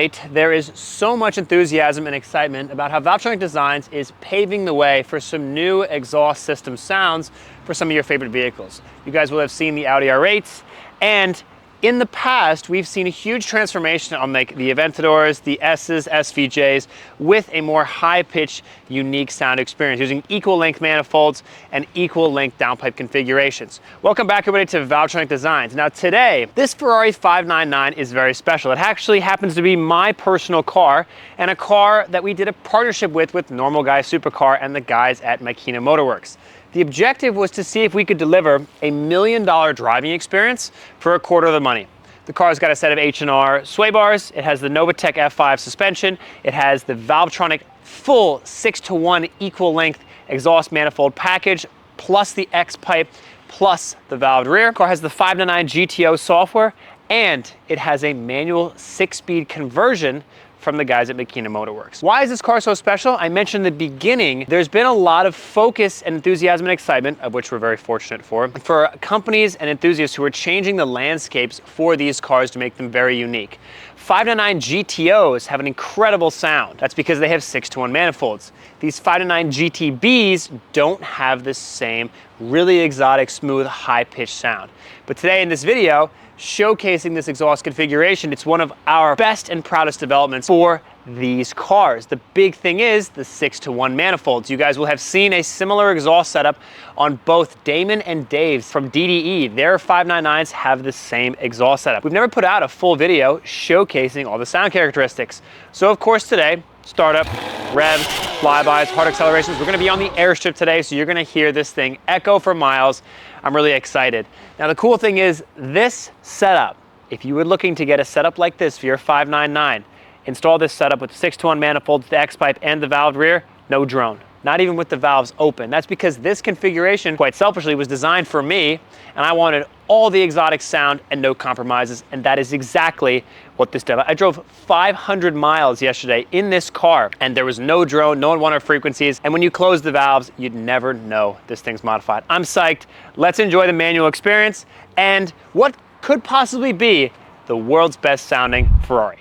late, there is so much enthusiasm and excitement about how Valvetronic Designs is paving the way for some new exhaust system sounds for some of your favorite vehicles. You guys will have seen the Audi R8s, and in the past, we've seen a huge transformation on like the Aventadors, the S's, SVJs, with a more high-pitched, unique sound experience using equal-length manifolds and equal-length downpipe configurations. Welcome back, everybody, to Valvetronic Designs. Now today, this Ferrari 599 is very special. It actually happens to be my personal car, and a car that we did a partnership with Normal Guy Supercar and the guys at Makina Motorworks. The objective was to see if we could deliver a $1 million driving experience for a quarter of the money. The car's got a set of H&R sway bars, it has the Novatec F5 suspension, it has the Valvetronic full 6-to-1 equal length exhaust manifold package, plus the X-pipe, plus the valved rear. The car has the 599 GTO software, and it has a manual 6-speed conversion from the guys at Makina Motorworks. Why is this car so special? I mentioned in the beginning, there's been a lot of focus and enthusiasm and excitement, of which we're very fortunate for companies and enthusiasts who are changing the landscapes for these cars to make them very unique. 599 GTOs have an incredible sound. That's because they have 6-to-1 manifolds. These 599 GTBs don't have the same really exotic, smooth, high-pitched sound. But today in this video, showcasing this exhaust configuration, it's one of our best and proudest developments for these cars. The big thing is the 6-to-1 manifolds. You guys will have seen a similar exhaust setup on both Damon and Dave's from DDE. Their 599s have the same exhaust setup. We've never put out a full video showcasing all the sound characteristics. So of course today, startup, revs, flybys, hard accelerations. We're gonna be on the airstrip today, so you're gonna hear this thing echo for miles. I'm really excited. Now the cool thing is this setup, if you were looking to get a setup like this for your 599, install this setup with 6-to-1 manifolds, the X-pipe, and the valved rear, no drone. Not even with the valves open. That's because this configuration, quite selfishly, was designed for me, and I wanted all the exotic sound and no compromises, and that is exactly what this did. I drove 500 miles yesterday in this car, and there was no drone, no unwanted frequencies, and when you close the valves, you'd never know this thing's modified. I'm psyched. Let's enjoy the manual experience and what could possibly be the world's best sounding Ferrari.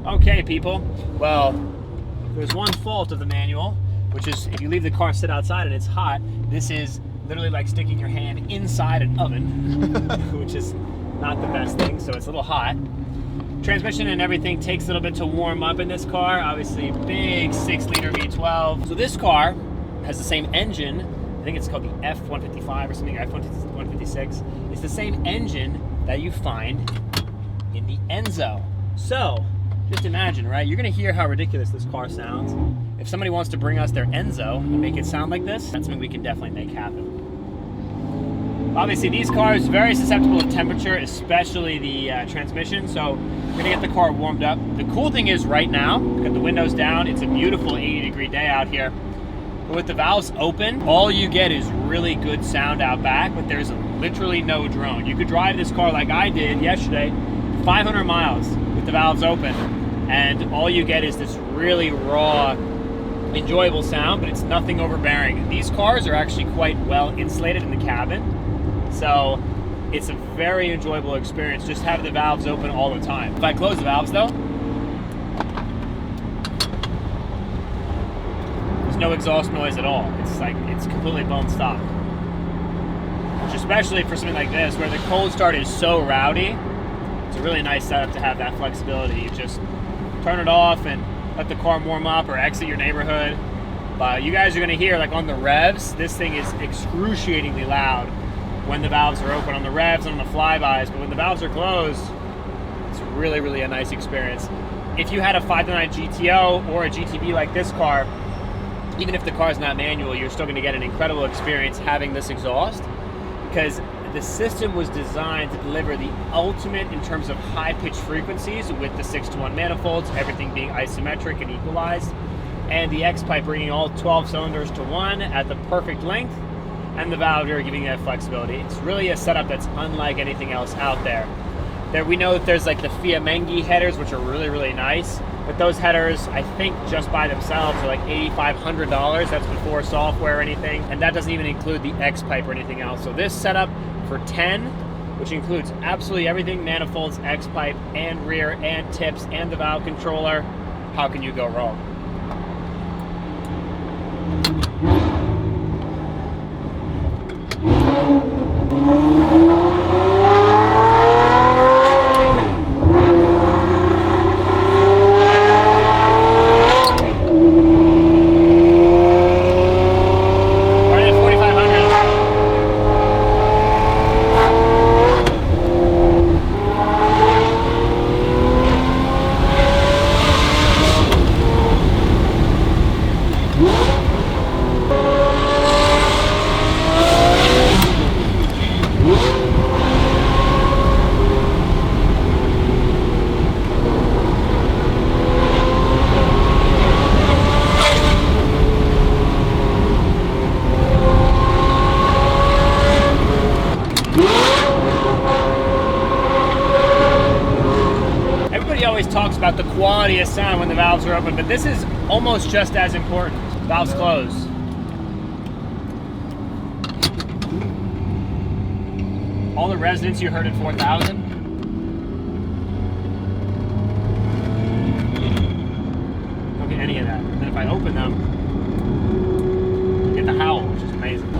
Okay, people, well, there's one fault of the manual, which is if you leave the car sit outside and it's hot, this is literally like sticking your hand inside an oven, which is not the best thing, so it's a little hot. Transmission and everything takes a little bit to warm up in this car. Obviously, big 6-liter V12. So this car has the same engine. I think it's called the F155 or something, F156. It's the same engine that you find in the Enzo. So, just imagine, right? You're gonna hear how ridiculous this car sounds. If somebody wants to bring us their Enzo and make it sound like this, that's something we can definitely make happen. Obviously, these cars are very susceptible to temperature, especially the transmission, so we're gonna get the car warmed up. The cool thing is right now, got the windows down, it's a beautiful 80-degree day out here. But with the valves open, all you get is really good sound out back, but there's literally no drone. You could drive this car like I did yesterday, 500 miles with the valves open, and all you get is this really raw, enjoyable sound, but it's nothing overbearing. These cars are actually quite well insulated in the cabin, so it's a very enjoyable experience just having the valves open all the time. If I close the valves though, there's no exhaust noise at all. It's like, it's completely bone stock. Which, especially for something like this, where the cold start is so rowdy, it's a really nice setup to have that flexibility. You just turn it off and let the car warm up or exit your neighborhood. But you guys are gonna hear, like on the Revs, this thing is excruciatingly loud when the valves are open on the Revs and on the flybys, but when the valves are closed, it's really, really a nice experience. If you had a 5.9 GTO or a GTB like this car, even if the car's not manual, you're still gonna get an incredible experience having this exhaust, because the system was designed to deliver the ultimate in terms of high-pitched frequencies with the 6-to-1 manifolds, everything being isometric and equalized, and the X-pipe bringing all 12 cylinders to one at the perfect length, and the valve gear giving you that flexibility. It's really a setup that's unlike anything else out there. We know that there's like the Fiamengi headers, which are really, really nice, but those headers, I think just by themselves are like $8,500. That's before software or anything, and that doesn't even include the X-pipe or anything else. So this setup for 10, which includes absolutely everything, manifolds, X-pipe, and rear, and tips, and the valve controller, how can you go wrong? noisiest sound when the valves are open, but this is almost just as important. Valves closed. All the resonance you heard at 4,000. Don't get any of that. And then if I open them, you get the howl, which is amazing.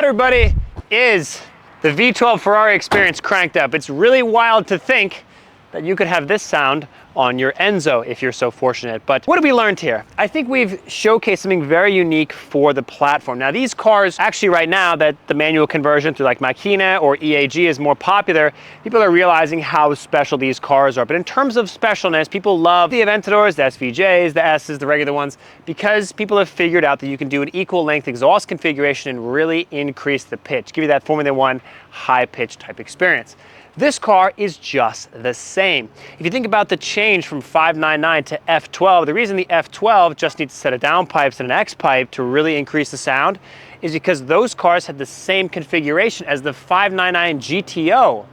Everybody, is the V12 Ferrari experience cranked up. It's really wild to think that you could have this sound on your Enzo if you're so fortunate. But what have we learned here? I think we've showcased something very unique for the platform. Now these cars, actually right now that the manual conversion through like Machina or EAG is more popular, people are realizing how special these cars are. But in terms of specialness, people love the Aventadors, the SVJs, the S's, the regular ones, because people have figured out that you can do an equal length exhaust configuration and really increase the pitch, give you that Formula One high pitch type experience. This car is just the same. If you think about the change from 599 to F12, the reason the F12 just needs a set of downpipes and an X pipe to really increase the sound is because those cars had the same configuration as the 599 GTO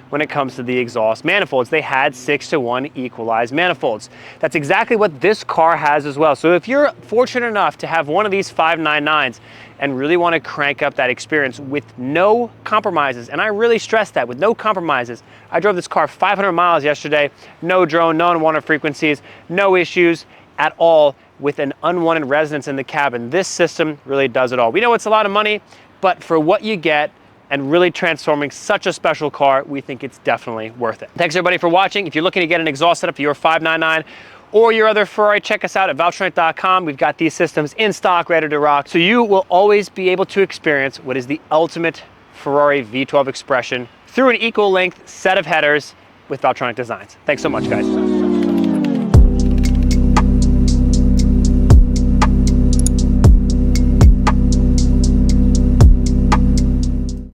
when it comes to the exhaust manifolds. They had 6-to-1 equalized manifolds. That's exactly what this car has as well. So if you're fortunate enough to have one of these 599s and really want to crank up that experience with no compromises, and I really stress that, with no compromises. I drove this car 500 miles yesterday, no drone, no unwanted frequencies, no issues at all with an unwanted resonance in the cabin. This system really does it all. We know it's a lot of money, but for what you get and really transforming such a special car, we think it's definitely worth it. Thanks everybody for watching. If you're looking to get an exhaust setup for your 599 or your other Ferrari, check us out at Valvetronic.com. We've got these systems in stock, ready to rock. So you will always be able to experience what is the ultimate Ferrari V12 expression through an equal length set of headers with Valvetronic designs. Thanks so much, guys.